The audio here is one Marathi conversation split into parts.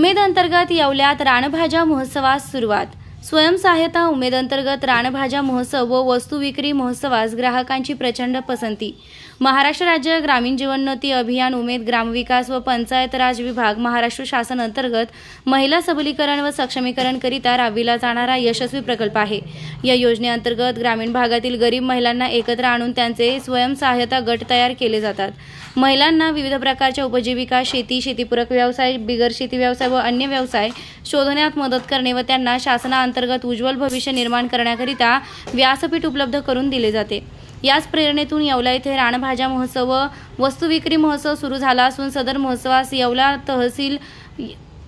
उमेद अंतर्गत येवल्यात रानभाज्या महोत्सवास सुरुवात। स्वयंसहायता उमेद अंतर्गत रानभाज्या महोत्सव व वस्तू विक्री महोत्सवास ग्राहकांची प्रचंड पसंती। महाराष्ट्र राज्य ग्रामीण जीवनोन्नती अभियान उमेद ग्रामविकास व पंचायत राज विभाग महाराष्ट्र शासन अंतर्गत महिला सबलीकरण व सक्षमीकरण करिता राबविला जाणारा यशस्वी प्रकल्प आहे। या योजनेअंतर्गत ग्रामीण भागातील गरीब महिलांना एकत्र आणून त्यांचे स्वयंसहायता गट तयार केले जातात। महिलांना विविध प्रकारच्या उपजीविका शेती, शेतीपूरक व्यवसाय, बिगर शेती व्यवसाय व अन्य व्यवसाय शोधण्यात मदत करणे व त्यांना शासनाअंतर्गत उज्ज्वल भविष्य निर्माण करण्याकरिता व्यासपीठ उपलब्ध करून दिले जाते। याच प्रेरणेतून येवला येथे रानभाज्या महोत्सव व वस्तू विक्री महोत्सव सुरू झाला असून सदर महोत्सवास येवला तहसील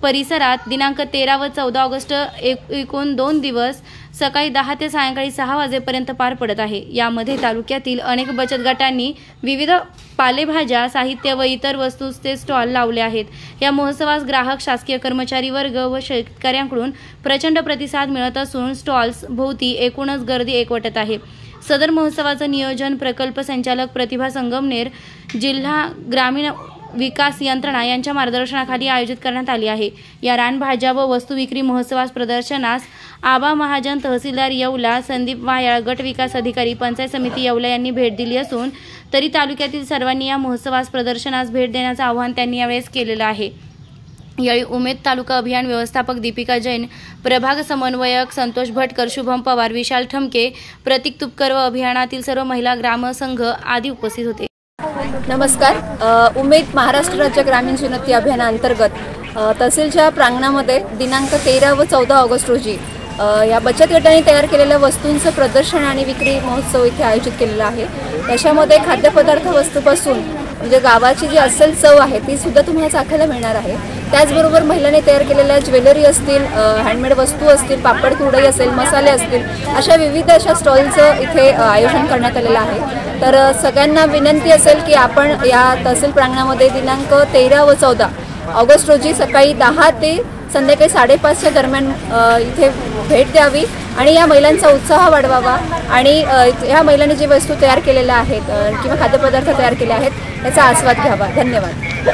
परिसरात दिनांक 13 व 14 ऑगस्ट एकूण 2 दिवस सकाळी 10 ते सायंकाळी 6 वाजेपर्यंत पार पडत आहे। यामध्ये तालुक्यातील अनेक बचत गटांनी विविध पालेभाज्या, साहित्य व इतर वस्तूंचे स्टॉल लावले आहेत। या महोत्सवास ग्राहक, शासकीय कर्मचारी वर्ग व शेतकऱ्यांकडून प्रचंड प्रतिसाद मिळत असून स्टॉल्स भोवती एकूणच गर्दी एकवटत आहे। सदर महोत्सवाचे नियोजन प्रकल्प संचालक प्रतिभा संगमनेर, जिल्हा ग्रामीण विकास यंत्रणा यांच्या मार्गदर्शनाखाली आयोजित करण्यात आली आहे। या रानभाज्या व वस्तू विक्री महोत्सवास प्रदर्शनास आबा महाजन, तहसीलदार येवला, संदीप वायाळ, गट विकास अधिकारी, पंचायत समिती येवला यांनी भेट दिली असून तरी तालुक्यातील सर्वांनी या महोत्सवास प्रदर्शनास भेट देण्याचे आवाहन त्यांनी यावेळेस केलेले आहे। यावेळी उमेद तालुका अभियान व्यवस्थापक दीपिका जैन, प्रभाग समन्वयक संतोष भटकर, शुभम पवार, विशाल ठमके, प्रतीक तुपकर व अभियानातील सर्व महिला ग्रामसंघ आदी उपस्थित होते। नमस्कार। उमेद महाराष्ट्र राज्य ग्रामीण जीवनोन्नती अभियानाअंतर्गत तहसीलच्या प्रांगणामध्ये दिनांक 13 व 14 ऑगस्ट रोजी या बचत गटाने तयार केलेल्या वस्तूंचं प्रदर्शन आणि विक्री महोत्सव इथे आयोजित केलेला आहे। त्याच्यामध्ये खाद्यपदार्थ वस्तूपासून म्हणजे गावाची जी अस्सल चव आहे ती सुद्धा तुम्हाला चाखायला मिळणार आहे। त्याचबरोबर महिलांनी तयार केलेल्या ज्वेलरी असतील, हँडमेड वस्तू असतील, पापड कुरडई असेल, मसाले असतील, अशा विविध अशा स्टॉलचं इथे आयोजन करण्यात आलेलं आहे। तर सगळ्यांना विनंती असेल की आपण या तहसील प्रांगणामध्ये दिनांक 13 व 14 ऑगस्ट रोजी सकाळी 10 ते संध्याकाळी 5:30च्या दरम्यान इथे भेट द्यावी आणि या महिलांचा उत्साह वाढवावा आणि ह्या महिलांनी जे वस्तू तयार केलेल्या आहेत किंवा खाद्यपदार्थ तयार केले आहेत याचा आस्वाद घ्यावा। धन्यवाद।